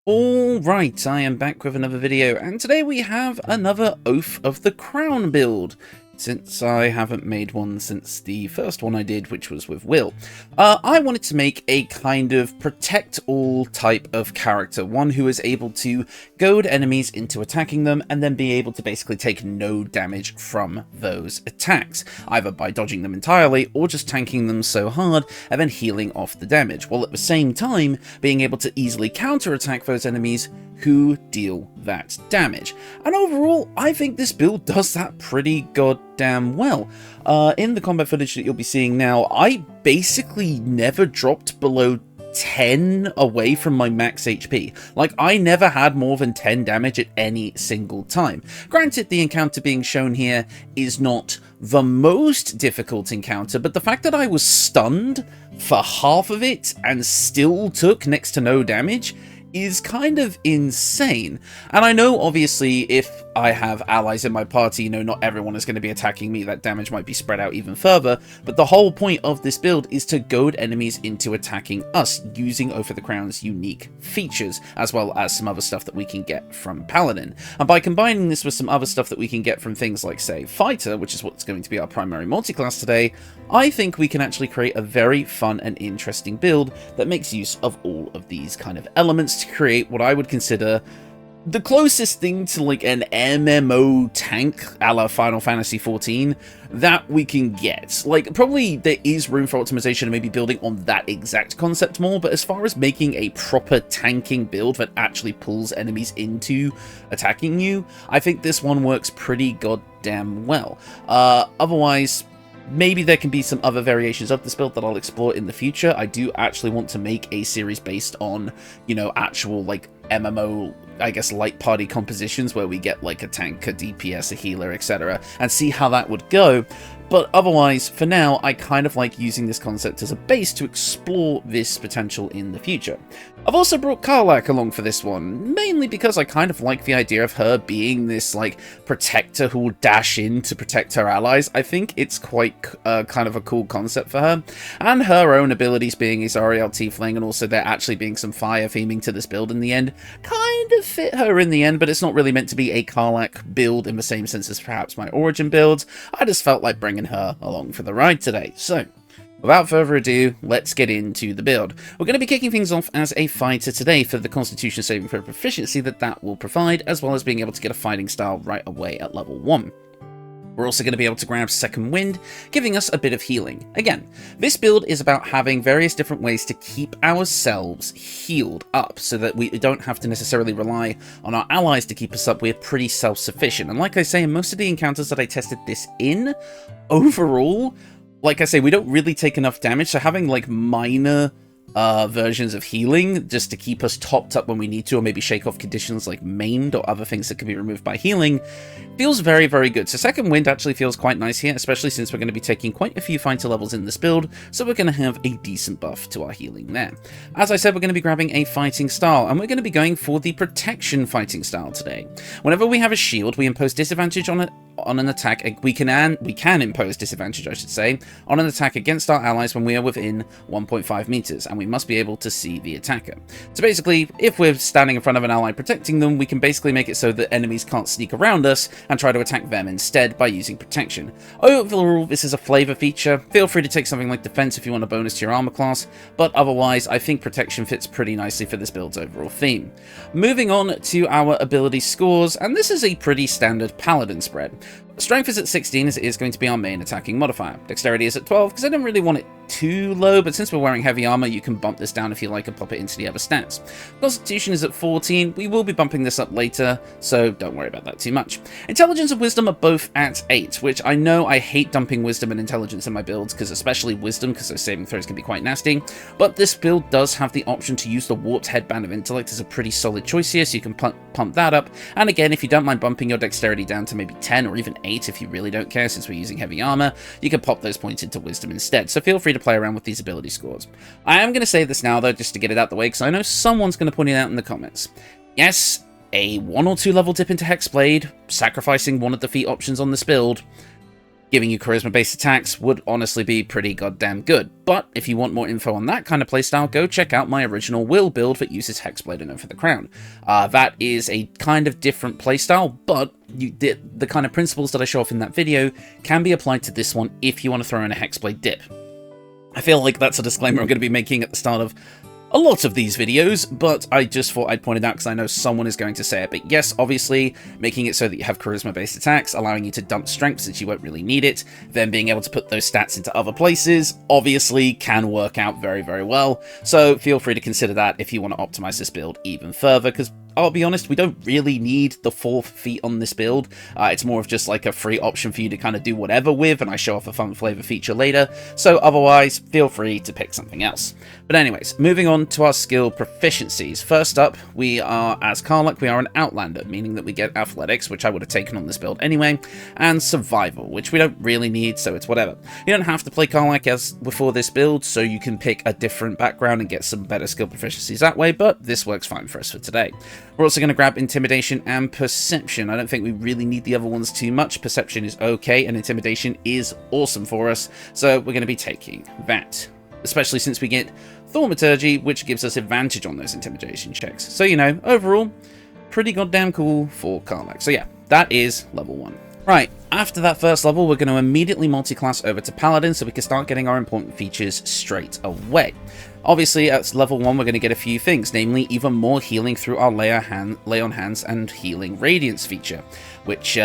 Alright, I am back with another video, and today we have another Oath of the Crown build, since I haven't made one since the first one I did, which was with Will. I wanted to make a kind of protect all type of character, one who is able to goad enemies into attacking them, and then be able to basically take no damage from those attacks, either by dodging them entirely, or just tanking them so hard, and then healing off the damage, while at the same time being able to easily counterattack those enemies who deal that damage. And overall, I think this build does that pretty goddamn well. In the combat footage that you'll be seeing now, I basically never dropped below 10 away from my max HP. Like, I never had more than 10 damage at any single time. Granted, the encounter being shown here is not the most difficult encounter, but the fact that I was stunned for half of it and still took next to no damage is kind of insane. And I know, obviously, if I have allies in my party, you know, not everyone is going to be attacking me, that damage might be spread out even further, but the whole point of this build is to goad enemies into attacking us, using Oath of the Crown's unique features, as well as some other stuff that we can get from Paladin. And by combining this with some other stuff that we can get from things like, say, Fighter, which is what's going to be our primary multi-class today, I think we can actually create a very fun and interesting build that makes use of all of these kind of elements to create what I would consider the closest thing to like an MMO tank a la Final Fantasy XIV that we can get. Like, probably there is room for optimization and maybe building on that exact concept more, but as far as making a proper tanking build that actually pulls enemies into attacking you, I think this one works pretty goddamn well. Otherwise, maybe there can be some other variations of this build that I'll explore in the future. I do actually want to make a series based on, you know, actual, like, MMO, I guess, light party compositions where we get, like, a tank, a DPS, a healer, etc., and see how that would go. But otherwise, for now, I kind of like using this concept as a base to explore this potential in the future. I've also brought Karlach along for this one, mainly because I kind of like the idea of her being this, like, protector who will dash in to protect her allies. I think it's quite kind of a cool concept for her. And her own abilities being a Zariel Tiefling, and also there actually being some fire theming to this build in the end, kind of fit her in the end, but it's not really meant to be a Karlach build in the same sense as perhaps my origin builds. I just felt like bringing her along for the ride today. So, without further ado, let's get into the build. We're going to be kicking things off as a fighter today for the Constitution saving throw proficiency that will provide, as well as being able to get a fighting style right away at level 1. We're also going to be able to grab Second Wind, giving us a bit of healing. Again, this build is about having various different ways to keep ourselves healed up, so that we don't have to necessarily rely on our allies to keep us up. We're pretty self-sufficient. And like I say, in most of the encounters that I tested this in, overall, like I say, we don't really take enough damage, so having like minor versions of healing just to keep us topped up when we need to, or maybe shake off conditions like maimed or other things that can be removed by healing, feels very, very good. So Second Wind actually feels quite nice here, especially since we're going to be taking quite a few fighter levels in this build, so we're going to have a decent buff to our healing there. As I said, we're going to be grabbing a fighting style, and we're going to be going for the protection fighting style today. Whenever we have a shield, we impose disadvantage on an attack. We can impose disadvantage, I should say, on an attack against our allies when we are within 1.5 meters, and we must be able to see the attacker. So basically, if we're standing in front of an ally protecting them, we can basically make it so that enemies can't sneak around us and try to attack them instead by using protection. Overall, this is a flavor feature. Feel free to take something like defense if you want a bonus to your armor class, but otherwise, I think protection fits pretty nicely for this build's overall theme. Moving on to our ability scores, and this is a pretty standard Paladin spread. Strength is at 16, as it is going to be our main attacking modifier. Dexterity is at 12, because I don't really want it too low, but since we're wearing heavy armor, you can bump this down if you like and pop it into the other stats. Constitution is at 14. We will be bumping this up later, so don't worry about that too much. Intelligence and Wisdom are both at 8, which I know I hate dumping Wisdom and Intelligence in my builds, because especially Wisdom, because those saving throws can be quite nasty, but this build does have the option to use the Warped Headband of Intellect as a pretty solid choice here, so you can pump that up, and again, if you don't mind bumping your Dexterity down to maybe 10 or even 8 if you really don't care, since we're using heavy armor, you can pop those points into Wisdom instead, so feel free to play around with these ability scores. I am going to say this now though, just to get it out the way, because I know someone's going to point it out in the comments. Yes, a 1 or 2 level dip into Hexblade, sacrificing one of the feat options on this build, giving you charisma-based attacks would honestly be pretty goddamn good. But if you want more info on that kind of playstyle, go check out my original Will build that uses Hexblade and Oath of the Crown. That is a kind of different playstyle, but the kind of principles that I show off in that video can be applied to this one if you want to throw in a Hexblade dip. I feel like that's a disclaimer I'm going to be making at the start of a lot of these videos, but I just thought I'd point it out because I know someone is going to say it. But yes, obviously, making it so that you have charisma-based attacks, allowing you to dump strength since you won't really need it, then being able to put those stats into other places, obviously can work out very, very well. So feel free to consider that if you want to optimize this build even further, because I'll be honest, we don't really need the 4th feat on this build. It's more of just like a free option for you to kind of do whatever with, and I show off a fun flavor feature later, so otherwise, feel free to pick something else. But anyways, moving on to our skill proficiencies. First up, we are, as karlach, we are an outlander, meaning that we get athletics, which I would have taken on this build anyway, and survival, which we don't really need, so it's whatever. You don't have to play karlach as before this build, so you can pick a different background and get some better skill proficiencies that way, but this works fine for us for today. We're also going to grab Intimidation and Perception. I don't think we really need the other ones too much. Perception is okay, and Intimidation is awesome for us, so we're going to be taking that. Especially since we get Thaumaturgy, which gives us advantage on those Intimidation checks. So, you know, overall, pretty goddamn cool for karlach. So yeah, that is level 1. Right, after that first level, we're going to immediately multi-class over to Paladin so we can start getting our important features straight away. Obviously, at level 1, we're going to get a few things, namely even more healing through our Lay on Hands and Healing Radiance feature, which,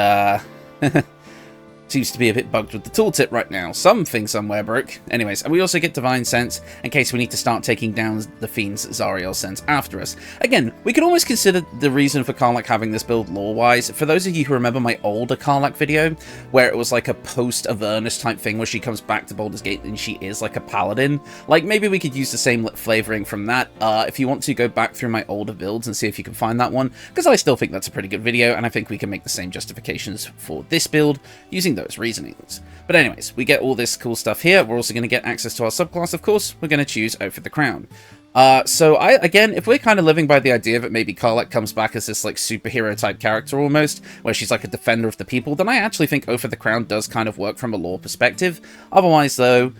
seems to be a bit bugged with the tooltip right now. Something somewhere broke. Anyways, and we also get Divine Sense in case we need to start taking down the fiends Zariel sends after us. Again, we can almost consider the reason for karlach having this build lore-wise. For those of you who remember my older karlach video, where it was like a post-Avernus type thing where she comes back to Baldur's Gate and she is like a paladin, like maybe we could use the same flavoring from that. If you want to, go back through my older builds and see if you can find that one, because I still think that's a pretty good video, and I think we can make the same justifications for this build using those reasonings. But anyways, we get all this cool stuff here. We're also going to get access to our subclass, of course. We're going to choose Oath of the Crown. So again, if we're kind of living by the idea that maybe karlach comes back as this like superhero type character almost, where she's like a defender of the people, then I actually think Oath of the Crown does kind of work from a lore perspective. Otherwise though,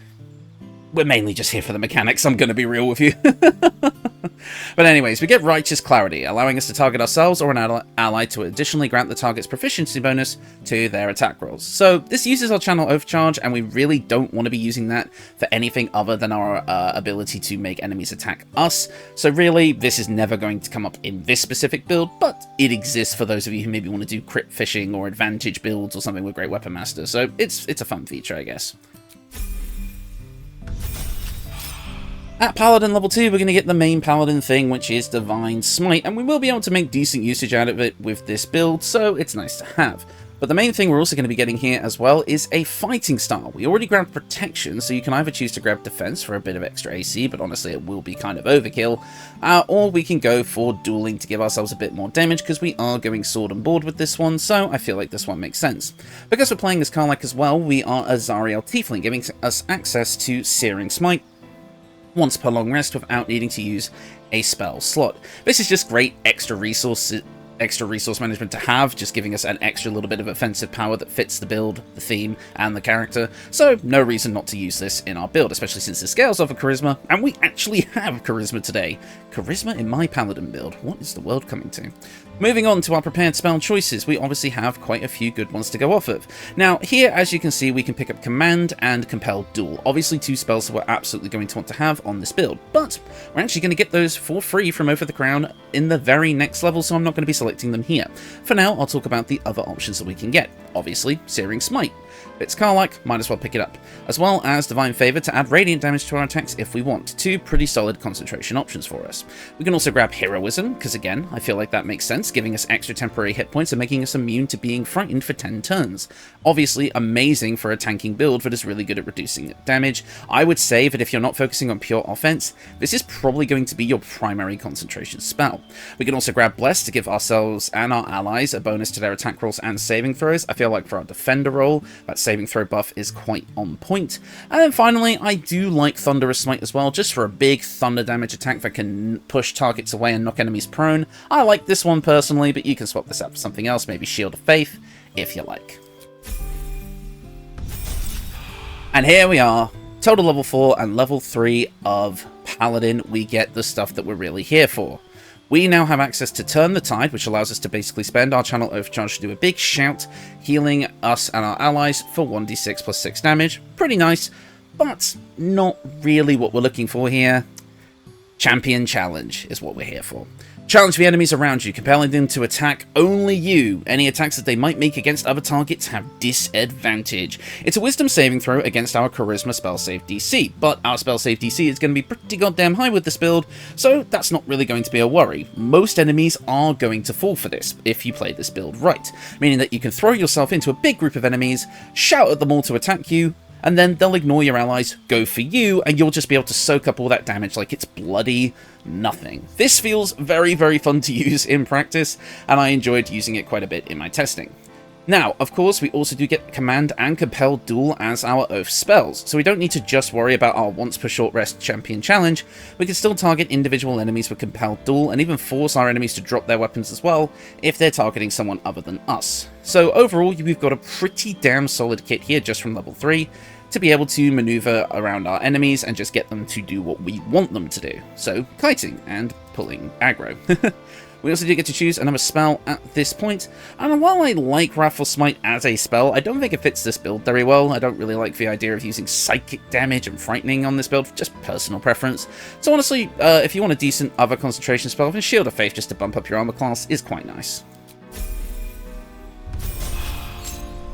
we're mainly just here for the mechanics, I'm going to be real with you. But anyways, we get Righteous Clarity, allowing us to target ourselves or an ally to additionally grant the target's proficiency bonus to their attack rolls. So this uses our channel overcharge, and we really don't want to be using that for anything other than our ability to make enemies attack us. So really, this is never going to come up in this specific build, but it exists for those of you who maybe want to do crit fishing or advantage builds or something with Great Weapon Master. So it's a fun feature, I guess. At Paladin level 2, we're going to get the main Paladin thing, which is Divine Smite, and we will be able to make decent usage out of it with this build, so it's nice to have. But the main thing we're also going to be getting here as well is a fighting style. We already grabbed Protection, so you can either choose to grab Defense for a bit of extra AC, but honestly it will be kind of overkill, or we can go for Dueling to give ourselves a bit more damage, because we are going Sword and Board with this one, so I feel like this one makes sense. Because we're playing as karlach as well, we are a Zariel Tiefling, giving us access to Searing Smite once per long rest without needing to use a spell slot. This is just great extra resource management to have, just giving us an extra little bit of offensive power that fits the build, the theme, and the character, so no reason not to use this in our build, especially since it scales off of charisma, and we actually have charisma today. Charisma in my Paladin build. What is the world coming to? Moving on to our prepared spell choices, we obviously have quite a few good ones to go off of. Now, here, as you can see, we can pick up Command and Compel Duel. Obviously, two spells that we're absolutely going to want to have on this build, but we're actually going to get those for free from Oath of the Crown in the very next level, so I'm not going to be selecting them here. For now, I'll talk about the other options that we can get. Obviously, Searing Smite. If it's karlach, might as well pick it up. As well as Divine Favor to add radiant damage to our attacks if we want. Two pretty solid concentration options for us. We can also grab Heroism, because again, I feel like that makes sense, giving us extra temporary hit points and making us immune to being frightened for 10 turns. Obviously, amazing for a tanking build that is really good at reducing damage. I would say that if you're not focusing on pure offense, this is probably going to be your primary concentration spell. We can also grab Bless to give ourselves and our allies a bonus to their attack rolls and saving throws. I feel like for our defender role, that saving throw buff is quite on point. And then finally, I do like Thunderous Smite as well, just for a big thunder damage attack that can push targets away and knock enemies prone. I like this one personally, but you can swap this out for something else, maybe Shield of Faith, if you like. And here we are, total level 4 and level 3 of Paladin. We get the stuff that we're really here for. We now have access to Turn the Tide, which allows us to basically spend our channel overcharge to do a big shout, healing us and our allies for 1d6 plus 6 damage. Pretty nice, but not really what we're looking for here. Champion Challenge is what we're here for. Challenge the enemies around you, compelling them to attack only you. Any attacks that they might make against other targets have disadvantage. It's a wisdom saving throw against our charisma spell save DC, but our spell save DC is going to be pretty goddamn high with this build, so that's not really going to be a worry. Most enemies are going to fall for this if you play this build right, meaning that you can throw yourself into a big group of enemies, shout at them all to attack you, and then they'll ignore your allies, go for you, and you'll just be able to soak up all that damage like it's bloody nothing. This feels very, very fun to use in practice, and I enjoyed using it quite a bit in my testing. Now, of course, we also do get Command and Compel Duel as our oath spells, so we don't need to just worry about our once per short rest champion challenge. We can still target individual enemies with Compel Duel, and even force our enemies to drop their weapons as well, if they're targeting someone other than us. So overall, we've got a pretty damn solid kit here just from level 3, to be able to maneuver around our enemies and just get them to do what we want them to do. So, kiting and pulling aggro. We also do get to choose another spell at this point, and while I like Wrathful Smite as a spell, I don't think it fits this build very well. I don't really like the idea of using psychic damage and frightening on this build, just personal preference. So honestly, if you want a decent other concentration spell, then Shield of Faith just to bump up your armor class is quite nice.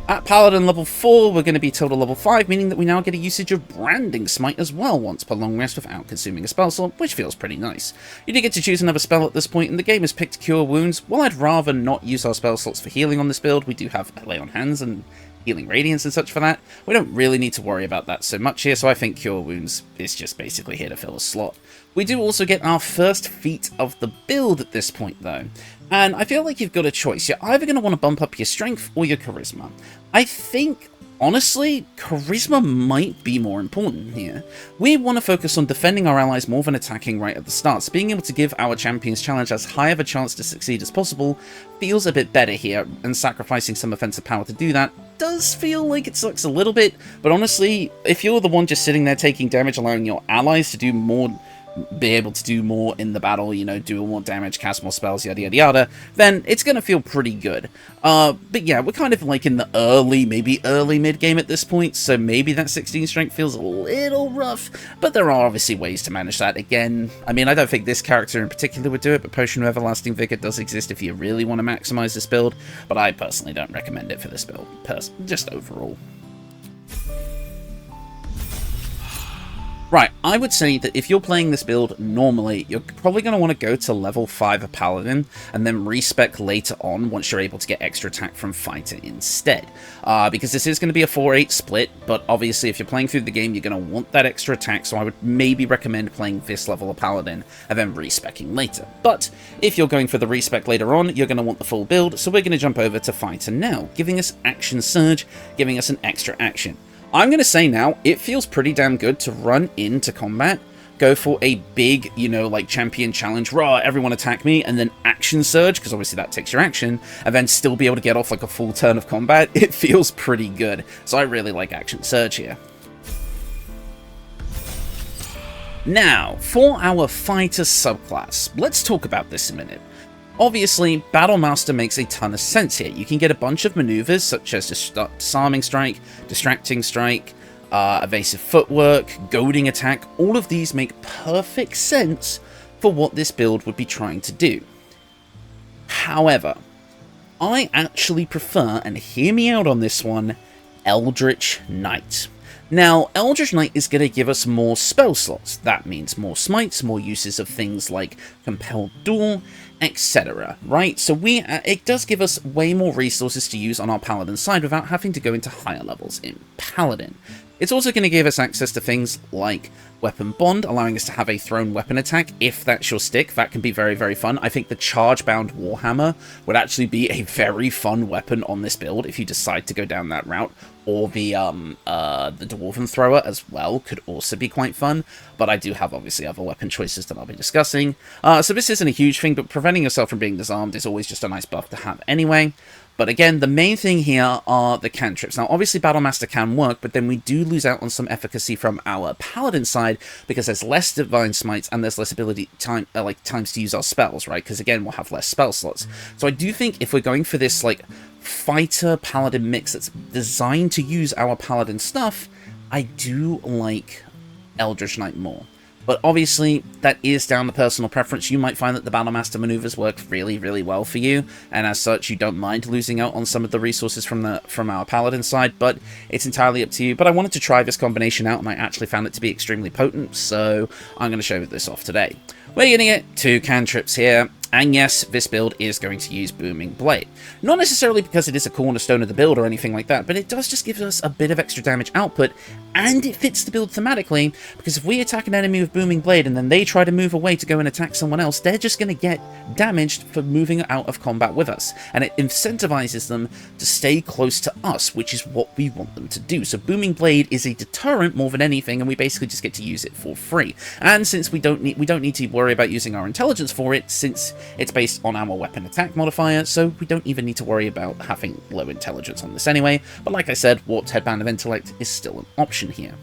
At Paladin level 4, we're going to be total level 5, meaning that we now get a usage of Branding Smite as well once per long rest without consuming a spell slot, which feels pretty nice. You do get to choose another spell at this point, and the game has picked Cure Wounds. While I'd rather not use our spell slots for healing on this build, we do have Lay on Hands and Healing Radiance and such for that. We don't really need to worry about that so much here, so I think Cure Wounds is just basically here to fill a slot. We do also get our first feat of the build at this point though, and I feel like you've got a choice. You're either going to want to bump up your strength or your charisma. I think, honestly, charisma might be more important here. We want to focus on defending our allies more than attacking right at the start, so being able to give our champion's challenge as high of a chance to succeed as possible feels a bit better here, and sacrificing some offensive power to do that does feel like it sucks a little bit, but honestly, if you're the one just sitting there taking damage, allowing your allies to do more, be able to do more in the battle, you know, do more damage, cast more spells, yada yada yada, then it's gonna feel pretty good. But yeah, we're kind of like in the maybe early mid-game at this point, so maybe that 16 strength feels a little rough, but there are obviously ways to manage that. Again, I mean, I don't think this character in particular would do it, but Potion of Everlasting Vigor does exist if you really want to maximize this build, but I personally don't recommend it for this build, just overall. Right, I would say that if you're playing this build normally, you're probably going to want to go to level 5 of Paladin, and then respec later on once you're able to get extra attack from Fighter instead. Because this is going to be a 4-8 split, but obviously if you're playing through the game, you're going to want that extra attack, so I would maybe recommend playing this level of Paladin, and then respecing later. But if you're going for the respec later on, you're going to want the full build, so we're going to jump over to Fighter now, giving us Action Surge, giving us an extra action. I'm going to say now, it feels pretty damn good to run into combat, go for a big, you know, like champion challenge, rah, everyone attack me, and then action surge, because obviously that takes your action, and then still be able to get off like a full turn of combat. It feels pretty good, so I really like action surge here. Now, for our fighter subclass, let's talk about this a minute. Obviously, Battlemaster makes a ton of sense here. You can get a bunch of maneuvers, such as Disarming Strike, Distracting Strike, Evasive Footwork, Goading Attack. All of these make perfect sense for what this build would be trying to do. However, I actually prefer, and hear me out on this one, Eldritch Knight. Now, Eldritch Knight is going to give us more spell slots. That means more smites, more uses of things like Compelled Duel, etc. Right? So it does give us way more resources to use on our Paladin side without having to go into higher levels in Paladin. It's also going to give us access to things like Weapon Bond, allowing us to have a thrown weapon attack, if that's your stick. That can be very, very fun. I think the Charge-Bound Warhammer would actually be a very fun weapon on this build if you decide to go down that route. or the Dwarven Thrower as well could also be quite fun, but I do have obviously other weapon choices that I'll be discussing. So this isn't a huge thing, but preventing yourself from being disarmed is always just a nice buff to have anyway. But again, the main thing here are the cantrips. Now, obviously, Battlemaster can work, but then we do lose out on some efficacy from our Paladin side because there's less Divine Smites and there's less ability times to use our spells, right? Because again, we'll have less spell slots. So I do think if we're going for this like fighter Paladin mix that's designed to use our Paladin stuff, I do like Eldritch Knight more. But obviously, that is down to personal preference. You might find that the Battlemaster maneuvers work really, really well for you, and as such, you don't mind losing out on some of the resources from our Paladin side, but it's entirely up to you. But I wanted to try this combination out, and I actually found it to be extremely potent, so I'm going to show this off today. We're going to get 2 cantrips here. And yes, this build is going to use Booming Blade. Not necessarily because it is a cornerstone of the build or anything like that, but it does just give us a bit of extra damage output, and it fits the build thematically, because if we attack an enemy with Booming Blade and then they try to move away to go and attack someone else, they're just going to get damaged for moving out of combat with us, and it incentivizes them to stay close to us, which is what we want them to do. So Booming Blade is a deterrent more than anything, and we basically just get to use it for free. And since we don't need to worry about using our intelligence for it, since it's based on our weapon attack modifier, so we don't even need to worry about having low intelligence on this anyway. But like I said, Warped Headband of Intellect is still an option here.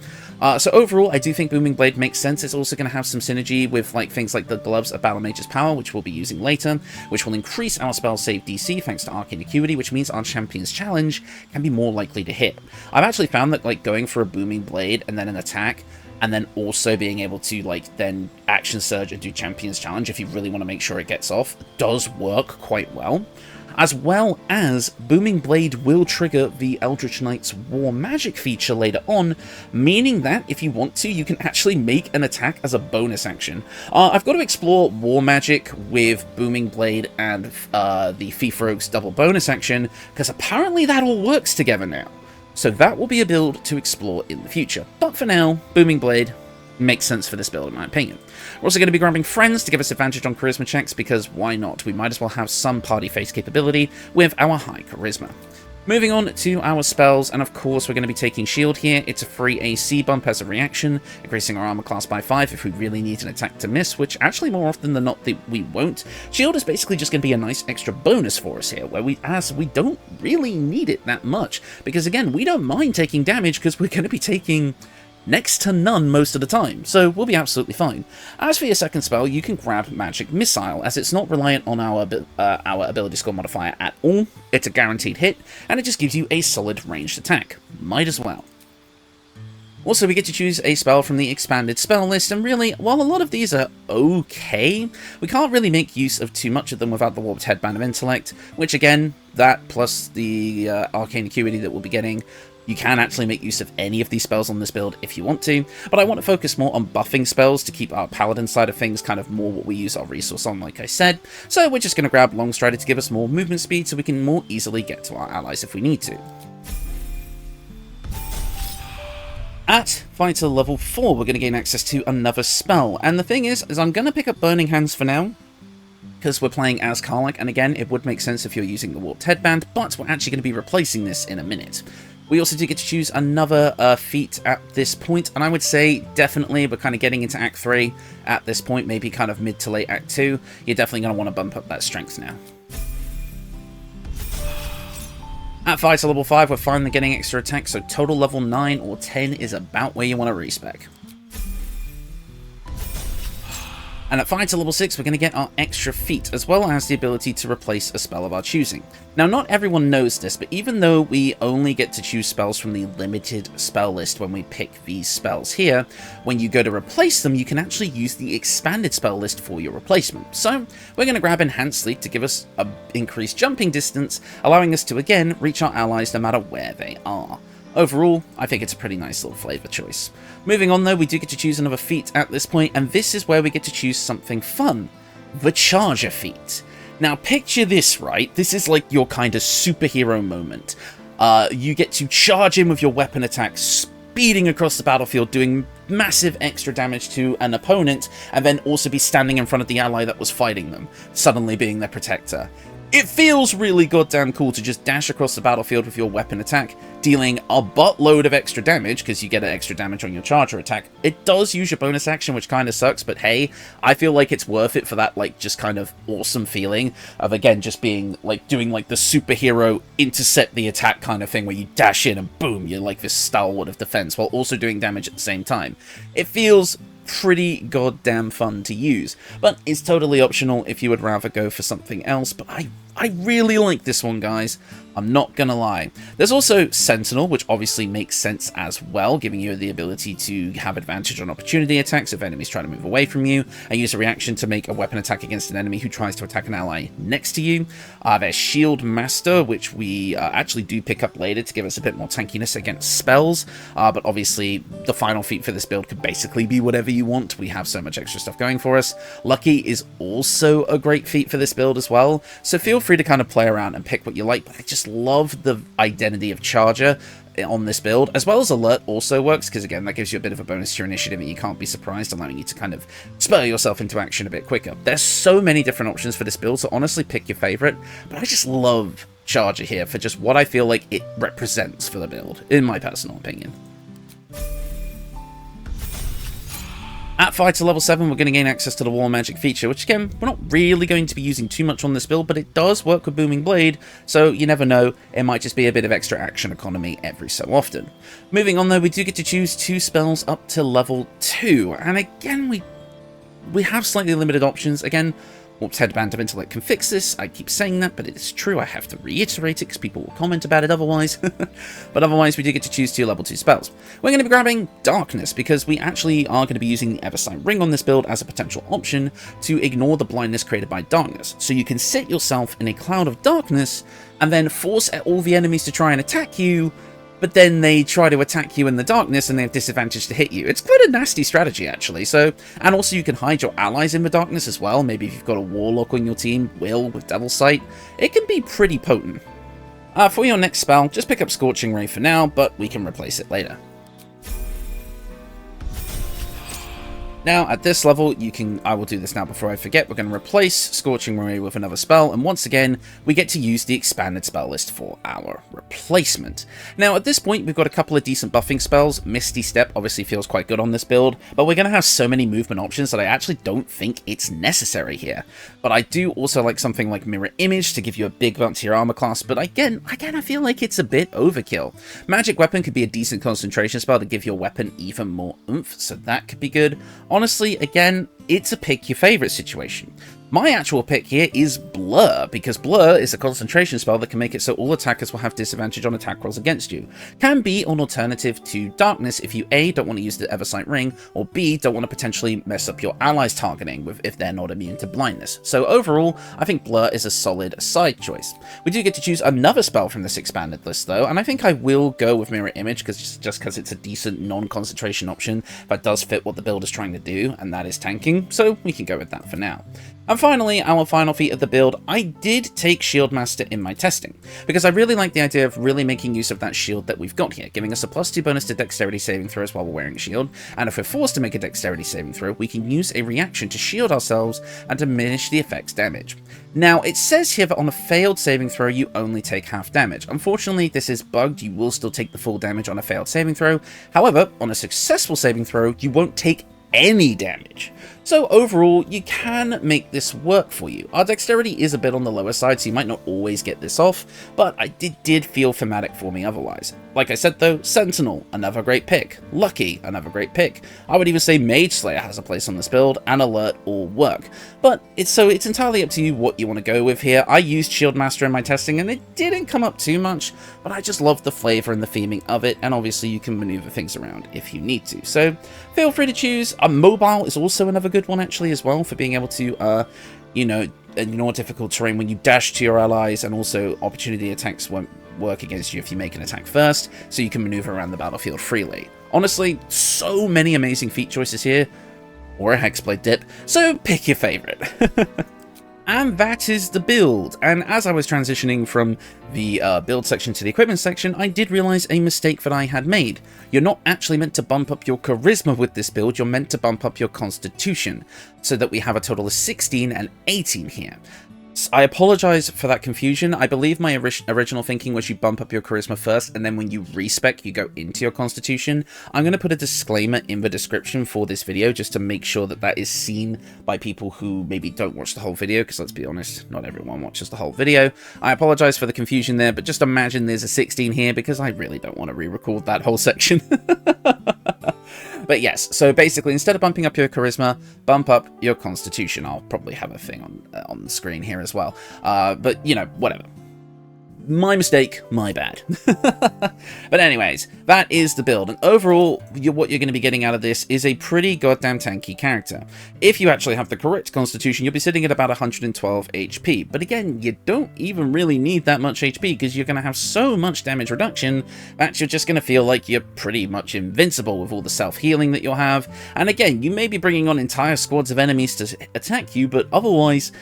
So overall, I do think Booming Blade makes sense. It's also going to have some synergy with things like the Gloves of Battle Mage's Power, which we'll be using later, which will increase our spell save DC thanks to Arcane Acuity, which means our Champion's Challenge can be more likely to hit. I've actually found that going for a Booming Blade and then an attack, and then also being able to then action surge and do Champion's Challenge if you really want to make sure it gets off, does work quite well. As well as Booming Blade will trigger the Eldritch Knight's War Magic feature later on, meaning that if you want to, you can actually make an attack as a bonus action. I've got to explore War Magic with Booming Blade and the Thief Rogue's double bonus action, because apparently that all works together now. So that will be a build to explore in the future. But for now, Booming Blade makes sense for this build in my opinion. We're also going to be grabbing Friends to give us advantage on charisma checks, because why not? We might as well have some party face capability with our high charisma. Moving on to our spells, and of course we're going to be taking Shield here. It's a free AC bump as a reaction, increasing our armor class by 5 if we really need an attack to miss, which actually more often than not we won't. Shield is basically just going to be a nice extra bonus for us here, where we don't really need it that much, because again, we don't mind taking damage because we're going to be taking next to none most of the time, so we'll be absolutely fine. As for your second spell, you can grab Magic Missile, as it's not reliant on our ability score modifier at all. It's a guaranteed hit, and it just gives you a solid ranged attack. Might as well. Also, we get to choose a spell from the expanded spell list, and really, while a lot of these are okay, we can't really make use of too much of them without the Warped Headband of Intellect, which again, that plus the Arcane Acuity that we'll be getting, you can actually make use of any of these spells on this build if you want to, but I want to focus more on buffing spells to keep our Paladin side of things kind of more what we use our resource on, like I said. So we're just going to grab Longstrider to give us more movement speed so we can more easily get to our allies if we need to. At Fighter level 4, we're going to gain access to another spell, and the thing is I'm going to pick up Burning Hands for now, because we're playing as Karlach, and again, it would make sense if you're using the Warped Headband, but we're actually going to be replacing this in a minute. We also do get to choose another feat at this point, and I would say definitely we're kind of getting into Act 3 at this point, maybe kind of mid to late Act 2. You're definitely going to want to bump up that strength now. At Fighter level 5, we're finally getting extra attack, so total level 9 or 10 is about where you want to respec. And at Fighter level 6, we're going to get our extra feat, as well as the ability to replace a spell of our choosing. Now, not everyone knows this, but even though we only get to choose spells from the limited spell list when we pick these spells here, when you go to replace them, you can actually use the expanded spell list for your replacement. So, we're going to grab Enhanced Sleep to give us an increased jumping distance, allowing us to, again, reach our allies no matter where they are. Overall, I think it's a pretty nice little flavor choice. Moving on though, we do get to choose another feat at this point, and this is where we get to choose something fun. The Charger feat. Now picture this, right? This is like your kind of superhero moment. You get to charge in with your weapon attack, speeding across the battlefield, doing massive extra damage to an opponent, and then also be standing in front of the ally that was fighting them, suddenly being their protector. It feels really goddamn cool to just dash across the battlefield with your weapon attack, dealing a buttload of extra damage, because you get an extra damage on your charger attack. It does use your bonus action, which kind of sucks, but hey, I feel like it's worth it for that, like, just kind of awesome feeling of, again, just being, like, doing, like, the superhero intercept the attack kind of thing, where you dash in and boom, you're like this stalwart of defense, while also doing damage at the same time. It feels pretty goddamn fun to use, but it's totally optional if you would rather go for something else. But I really like this one, guys. I'm not gonna lie. There's also Sentinel, which obviously makes sense as well, giving you the ability to have advantage on opportunity attacks if enemies try to move away from you, and use a reaction to make a weapon attack against an enemy who tries to attack an ally next to you. There's Shield Master, which we actually do pick up later to give us a bit more tankiness against spells, but obviously the final feat for this build could basically be whatever you want. We have so much extra stuff going for us. Lucky is also a great feat for this build as well, so feel free to kind of play around and pick what you like, but I just love the identity of Charger on this build, as well as Alert also works, because again, that gives you a bit of a bonus to your initiative and you can't be surprised, allowing you to kind of spur yourself into action a bit quicker. There's so many different options for this build, so honestly pick your favorite, but I just love Charger here for just what I feel like it represents for the build, in my personal opinion. At Fighter level 7, we're going to gain access to the War Magic feature, which again, we're not really going to be using too much on this build, but it does work with Booming Blade, so you never know, it might just be a bit of extra action economy every so often. Moving on though, we do get to choose 2 spells up to level 2, and again, we have slightly limited options. Again, Warped Headband of Intellect can fix this. I keep saying that, but it's true. I have to reiterate it because people will comment about it otherwise. But otherwise, we do get to choose 2 level 2 spells. We're going to be grabbing Darkness because we actually are going to be using the Eversight Ring on this build as a potential option to ignore the blindness created by darkness. So you can set yourself in a cloud of darkness and then force all the enemies to try and attack you, but then they try to attack you in the darkness and they have disadvantage to hit you. It's quite a nasty strategy, actually. So, and also you can hide your allies in the darkness as well. Maybe if you've got a warlock on your team, Will with Devil's Sight, it can be pretty potent. For your next spell, just pick up Scorching Ray for now, but we can replace it later. Now, at this level, I will do this now before I forget, we're going to replace Scorching Ray with another spell, and once again, we get to use the expanded spell list for our replacement. Now, at this point, we've got a couple of decent buffing spells. Misty Step obviously feels quite good on this build, but we're going to have so many movement options that I actually don't think it's necessary here. But I do also like something like Mirror Image to give you a big bump to your armor class, but again, I feel like it's a bit overkill. Magic Weapon could be a decent concentration spell to give your weapon even more oomph, so that could be good. Honestly, again, it's a pick your favorite situation. My actual pick here is Blur, because Blur is a concentration spell that can make it so all attackers will have disadvantage on attack rolls against you. Can be an alternative to Darkness if you A, don't want to use the Eversight Ring, or B, don't want to potentially mess up your allies targeting if they're not immune to blindness. So overall, I think Blur is a solid side choice. We do get to choose another spell from this expanded list though, and I think I will go with Mirror Image, just because it's a decent non-concentration option that does fit what the build is trying to do, and that is tanking, so we can go with that for now. And finally, our final feat of the build, I did take Shield Master in my testing, because I really like the idea of really making use of that shield that we've got here, giving us a +2 bonus to dexterity saving throws while we're wearing a shield, and if we're forced to make a dexterity saving throw, we can use a reaction to shield ourselves and diminish the effect's damage. Now, it says here that on a failed saving throw, you only take half damage. Unfortunately, this is bugged, you will still take the full damage on a failed saving throw. However, on a successful saving throw, you won't take any damage. So overall, you can make this work for you. Our dexterity is a bit on the lower side, so you might not always get this off, but it did feel thematic for me otherwise. Like I said though, Sentinel, another great pick. Lucky, another great pick. I would even say Mage Slayer has a place on this build, and Alert all work. But it's entirely up to you what you want to go with here. I used Shield Master in my testing, and it didn't come up too much, but I just love the flavor and the theming of it, and obviously you can maneuver things around if you need to. So feel free to choose. Mobile is also another good one actually as well, for being able to ignore difficult terrain when you dash to your allies, and also opportunity attacks won't work against you if you make an attack first, so you can maneuver around the battlefield freely. Honestly, so many amazing feat choices here, or a Hexblade dip, so pick your favorite. And that is the build. And as I was transitioning from the build section to the equipment section, I did realize a mistake that I had made. You're not actually meant to bump up your charisma with this build, you're meant to bump up your constitution, so that we have a total of 16 and 18 here. I apologize for that confusion. I believe my original thinking was you bump up your charisma first, and then when you respec, you go into your constitution. I'm going to put a disclaimer in the description for this video just to make sure that that is seen by people who maybe don't watch the whole video, because let's be honest, not everyone watches the whole video. I apologize for the confusion there, but just imagine there's a 16 here because I really don't want to re-record that whole section. But yes, so basically, instead of bumping up your charisma, bump up your constitution. I'll probably have a thing on the screen here as well. But, you know, whatever. My mistake, my bad. But anyways, that is the build, and overall, what you're going to be getting out of this is a pretty goddamn tanky character. If you actually have the correct constitution, you'll be sitting at about 112 HP, but again, you don't even really need that much HP, because you're going to have so much damage reduction that you're just going to feel like you're pretty much invincible with all the self-healing that you'll have, and again, you may be bringing on entire squads of enemies to attack you, but otherwise,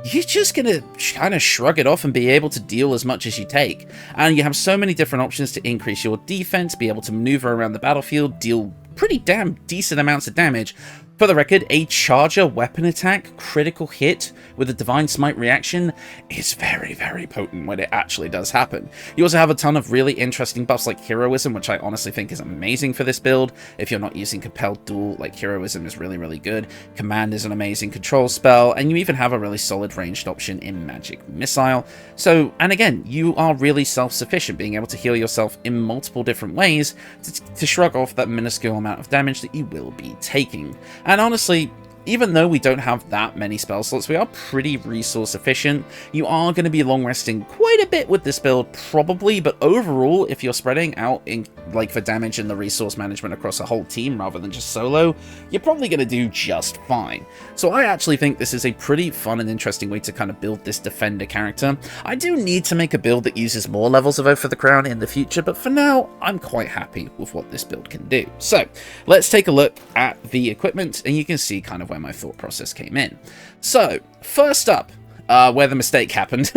you're just going to kind of shrug it off and be able to deal as much as you take. And you have so many different options to increase your defense, be able to maneuver around the battlefield, deal pretty damn decent amounts of damage. For the record, a charger weapon attack critical hit with a Divine Smite reaction is very, very potent when it actually does happen. You also have a ton of really interesting buffs like Heroism, which I honestly think is amazing for this build. If you're not using Compelled Duel, like Heroism is really, really good. Command is an amazing control spell, and you even have a really solid ranged option in Magic Missile. So, and again, you are really self-sufficient, being able to heal yourself in multiple different ways to shrug off that minuscule amount of damage that you will be taking. And honestly, even though we don't have that many spell slots, we are pretty resource efficient. You are going to be long resting quite a bit with this build, probably, but overall, if you're spreading out in like the damage and the resource management across a whole team rather than just solo, you're probably going to do just fine. So I actually think this is a pretty fun and interesting way to kind of build this defender character. I do need to make a build that uses more levels of Oath of the Crown in the future, but for now, I'm quite happy with what this build can do. So let's take a look at the equipment, and you can see kind of where my thought process came in. So first up, where the mistake happened,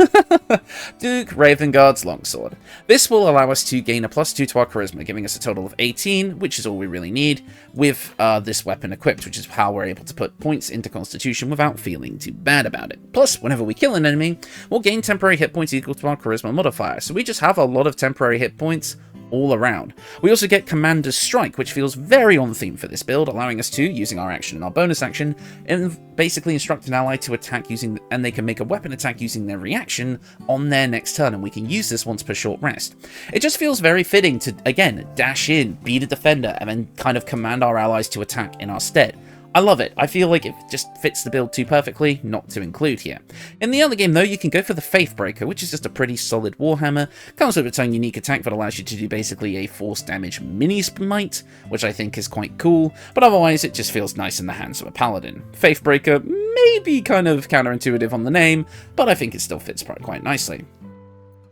Duke Ravengard's Longsword. This will allow us to gain a +2 to our charisma, giving us a total of 18, which is all we really need, with this weapon equipped, which is how we're able to put points into Constitution without feeling too bad about it. Plus, whenever we kill an enemy, we'll gain temporary hit points equal to our charisma modifier, so we just have a lot of temporary hit points all around. We also get Commander's Strike, which feels very on theme for this build, allowing us to, using our action and our bonus action, and basically instruct an ally to attack using, and they can make a weapon attack using their reaction on their next turn, and we can use this once per short rest. It just feels very fitting to, again, dash in, beat a defender, and then kind of command our allies to attack in our stead. I love it. I feel like it just fits the build too perfectly not to include here. In the other game, though, you can go for the Faithbreaker, which is just a pretty solid warhammer. Comes with its own unique attack that allows you to do basically a force damage mini-smite, which I think is quite cool, but otherwise it just feels nice in the hands of a Paladin. Faithbreaker may be kind of counterintuitive on the name, but I think it still fits quite nicely.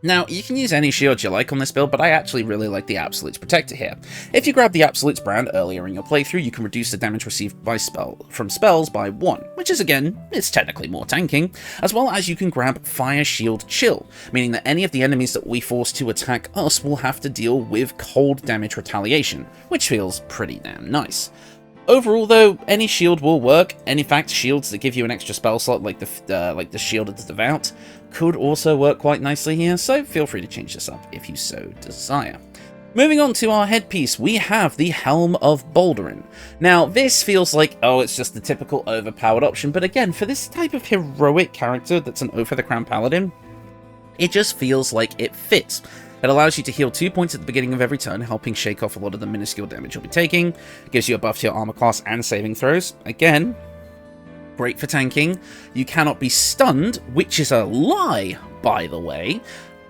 Now, you can use any shield you like on this build, but I actually really like the Absolute's Protector here. If you grab the Absolute's brand earlier in your playthrough, you can reduce the damage received from spells by 1, which is, again, it's technically more tanking, as well as you can grab Fire Shield Chill, meaning that any of the enemies that we force to attack us will have to deal with cold damage retaliation, which feels pretty damn nice. Overall, though, any shield will work, and in fact, shields that give you an extra spell slot, like the Shield of the Devout, could also work quite nicely here, so feel free to change this up if you so desire. Moving on to our headpiece, we have the Helm of Baldur. Now, this feels like, oh, it's just the typical overpowered option, but again, for this type of heroic character that's an Oath of the Crown Paladin, it just feels like it fits. It allows you to heal 2 points at the beginning of every turn, helping shake off a lot of the minuscule damage you'll be taking. It gives you a buff to your armor class and saving throws. Again, great for tanking. You cannot be stunned, which is a lie, by the way.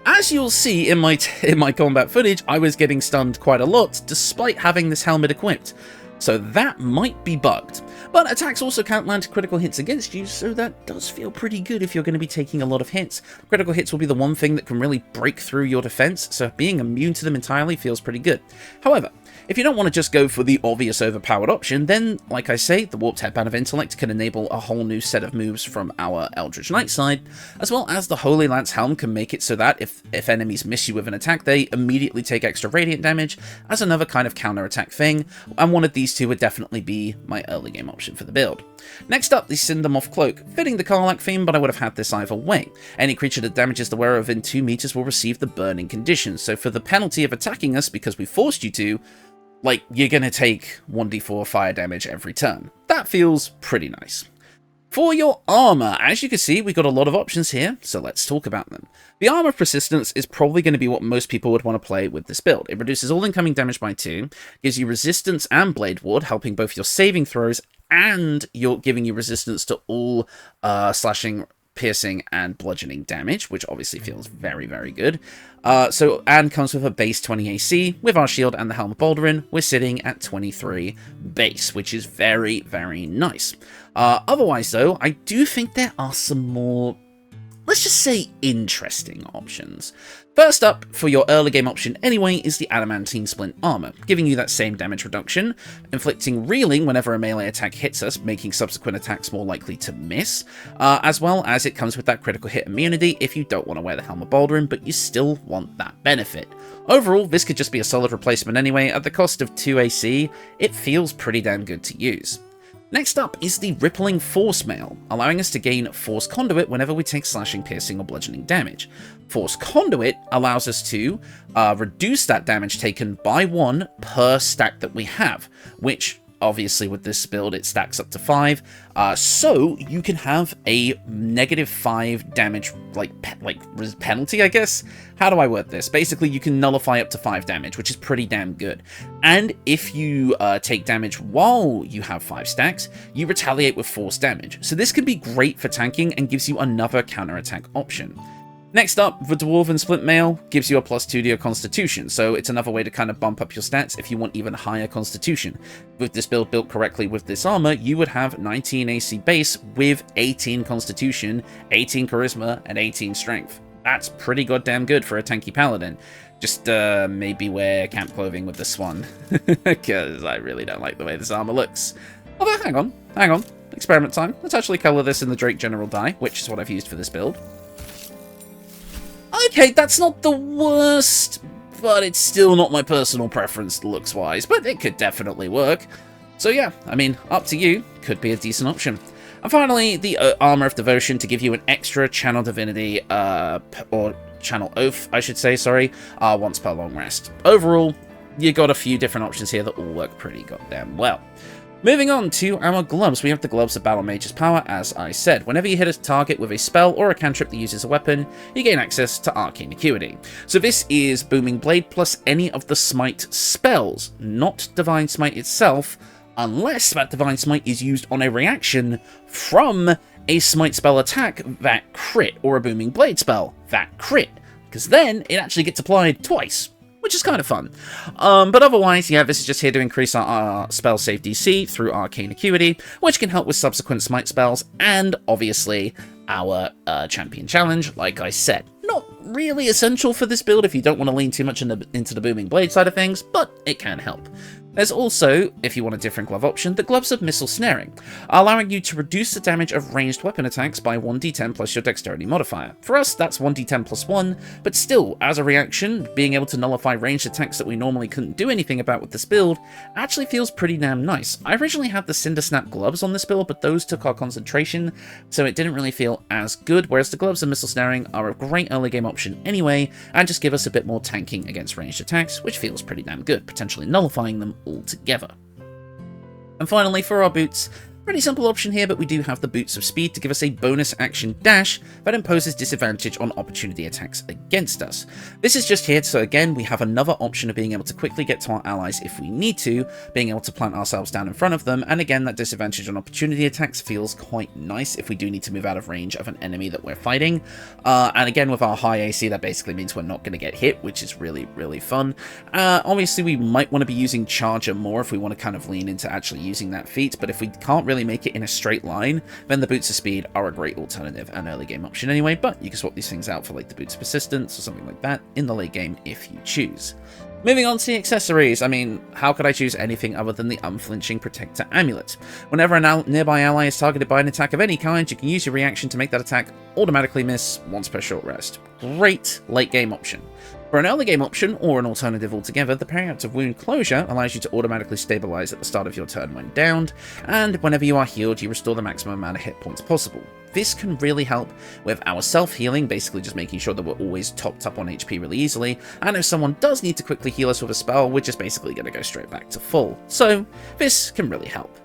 As you'll see in my combat footage, I was getting stunned quite a lot, despite having this helmet equipped. So that might be bugged. But attacks also can't land critical hits against you, so that does feel pretty good if you're going to be taking a lot of hits. Critical hits will be the one thing that can really break through your defense, so being immune to them entirely feels pretty good. However, If you don't want to just go for the obvious overpowered option, then, like I say, the Warped Headband of Intellect can enable a whole new set of moves from our Eldritch Knight side, as well as the Holy Lance Helm can make it so that if enemies miss you with an attack, they immediately take extra radiant damage as another kind of counter-attack thing, and one of these two would definitely be my early game option for the build. Next up, the Cindermoth Cloak, fitting the karlach theme, but I would have had this either way. Any creature that damages the wearer within 2 meters will receive the burning condition, so for the penalty of attacking us because we forced you to, like, you're gonna take 1d4 fire damage every turn. That feels pretty nice. For your armor, as you can see, we got a lot of options here, so let's talk about them. The Armor of Persistence is probably going to be what most people would want to play with this build. It reduces all incoming damage by 2, gives you resistance and blade ward, helping both your saving throws and giving you resistance to all slashing, piercing, and bludgeoning damage, which obviously feels very, very good. And comes with a base 20 AC. With our shield and the Helm of Baldur, we're sitting at 23 base, which is very, very nice. Otherwise, though, I do think there are some more, let's just say, interesting options. First up, for your early game option anyway, is the Adamantine Splint Armour, giving you that same damage reduction, inflicting reeling whenever a melee attack hits us, making subsequent attacks more likely to miss, as well as it comes with that critical hit immunity if you don't want to wear the Helm of Baldur, but you still want that benefit. Overall, this could just be a solid replacement anyway. At the cost of 2 AC, it feels pretty damn good to use. Next up is the Rippling Force Mail, allowing us to gain Force Conduit whenever we take slashing, piercing, or bludgeoning damage. Force Conduit allows us to reduce that damage taken by 1 per stack that we have, which obviously with this build it stacks up to 5, so you can have a -5 damage penalty, I guess. How do I word this? Basically, you can nullify up to 5 damage, which is pretty damn good. And if you take damage while you have 5 stacks, you retaliate with force damage. So this can be great for tanking and gives you another counterattack option. Next up, the Dwarven Splint Mail gives you a +2 to your Constitution, so it's another way to kind of bump up your stats if you want even higher Constitution. With this build built correctly with this armor, you would have 19 AC base with 18 Constitution, 18 Charisma, and 18 Strength. That's pretty goddamn good for a tanky Paladin. Just maybe wear camp clothing with this one, because I really don't like the way this armor looks. Although, hang on, experiment time. Let's actually color this in the Drake General dye, which is what I've used for this build. Okay, that's not the worst, but it's still not my personal preference looks-wise, but it could definitely work. So yeah, I mean, up to you, could be a decent option. And finally, the Armour of Devotion to give you an extra Channel Divinity, or Channel Oath, I should say, sorry, once per long rest. Overall, you got a few different options here that all work pretty goddamn well. Moving on to our gloves, we have the Gloves of Battle Mage's Power, as I said. Whenever you hit a target with a spell or a cantrip that uses a weapon, you gain access to Arcane Acuity. So this is Booming Blade plus any of the Smite spells, not Divine Smite itself, unless that Divine Smite is used on a reaction from a Smite spell attack that crit, or a Booming Blade spell that crit, because then it actually gets applied twice, which is kind of fun. But otherwise, yeah, this is just here to increase our spell save DC through Arcane Acuity, which can help with subsequent Smite spells, and obviously our Champion Challenge, like I said. Not really essential for this build if you don't want to lean too much into the Booming Blade side of things, but it can help. There's also, if you want a different glove option, the Gloves of Missile Snaring, allowing you to reduce the damage of ranged weapon attacks by 1d10 plus your dexterity modifier. For us, that's 1d10 plus 1, but still, as a reaction, being able to nullify ranged attacks that we normally couldn't do anything about with this build actually feels pretty damn nice. I originally had the Cinder Snap gloves on this build, but those took our concentration, so it didn't really feel as good, whereas the Gloves of Missile Snaring are a great early game option anyway, and just give us a bit more tanking against ranged attacks, which feels pretty damn good, potentially nullifying them altogether. And finally, for our boots, pretty simple option here, but we do have the Boots of Speed to give us a bonus action dash that imposes disadvantage on opportunity attacks against us. This is just here, so again, we have another option of being able to quickly get to our allies if we need to, being able to plant ourselves down in front of them, and again, that disadvantage on opportunity attacks feels quite nice if we do need to move out of range of an enemy that we're fighting. And again, with our high AC, that basically means we're not going to get hit, which is really, really fun. Obviously, we might want to be using Charger more if we want to kind of lean into actually using that feat, but if we can't really make it in a straight line, then the Boots of Speed are a great alternative and early game option anyway, but you can swap these things out for like the Boots of Persistence or something like that in the late game if you choose. Moving on to the accessories, I mean, how could I choose anything other than the Unflinching Protector Amulet? Whenever a nearby ally is targeted by an attack of any kind, you can use your reaction to make that attack automatically miss once per short rest. Great late game option. For an early game option, or an alternative altogether, the Periapt of Wound Closure allows you to automatically stabilize at the start of your turn when downed, and whenever you are healed, you restore the maximum amount of hit points possible. This can really help with our self-healing, basically just making sure that we're always topped up on HP really easily, and if someone does need to quickly heal us with a spell, we're just basically going to go straight back to full. So, this can really help.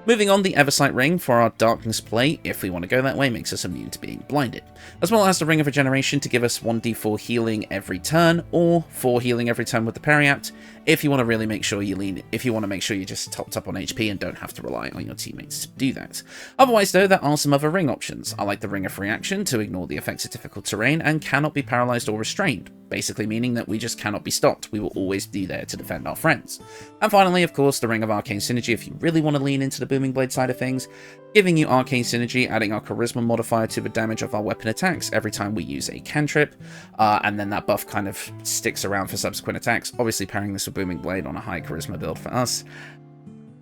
Moving on, the Eversight Ring for our Darkness play, if we want to go that way, makes us immune to being blinded. As well as the Ring of Regeneration to give us 1d4 healing every turn, or 4 healing every turn with the Periapt, if you want to really make sure if you want to make sure you're just topped up on HP and don't have to rely on your teammates to do that. Otherwise though, there are some other ring options. I like the Ring of Reaction to ignore the effects of difficult terrain and cannot be paralyzed or restrained, basically meaning that we just cannot be stopped. We will always be there to defend our friends. And finally, of course, the Ring of Arcane Synergy if you really want to lean into the Booming Blade side of things, giving you Arcane Synergy, adding our Charisma modifier to the damage of our weapon attacks every time we use a cantrip, and then that buff kind of sticks around for subsequent attacks, obviously pairing this with Booming Blade on a high Charisma build for us.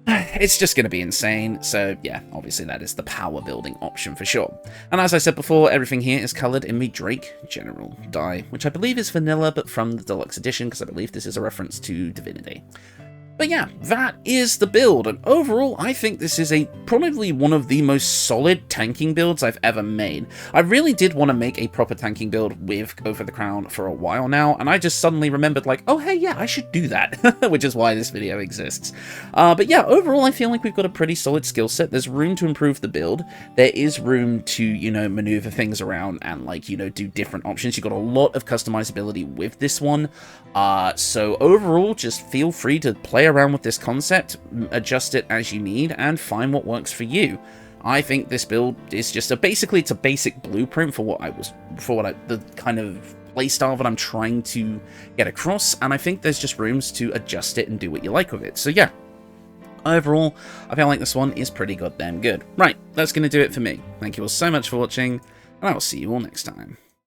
It's just going to be insane, so yeah, obviously that is the power building option for sure. And as I said before, everything here is coloured in the Drake General dye, which I believe is vanilla, but from the deluxe edition, because I believe this is a reference to Divinity. But yeah, that is the build, and overall I think this is probably one of the most solid tanking builds I've ever made. I really did want to make a proper tanking build with Go for the Crown for a while now, and I just suddenly remembered like, oh hey yeah, I should do that, which is why this video exists. But yeah, overall I feel like we've got a pretty solid skill set. There's room to improve the build. There is room to, you know, maneuver things around and like, you know, do different options. You've got a lot of customizability with this one. So overall, just feel free to play around with this concept, adjust it as you need, and find what works for you. I think this build is just basically it's a basic blueprint for the kind of playstyle that I'm trying to get across, and I think there's just rooms to adjust it and do what you like with it. So yeah, overall, I feel like this one is pretty goddamn good. Right, that's going to do it for me. Thank you all so much for watching, and I will see you all next time.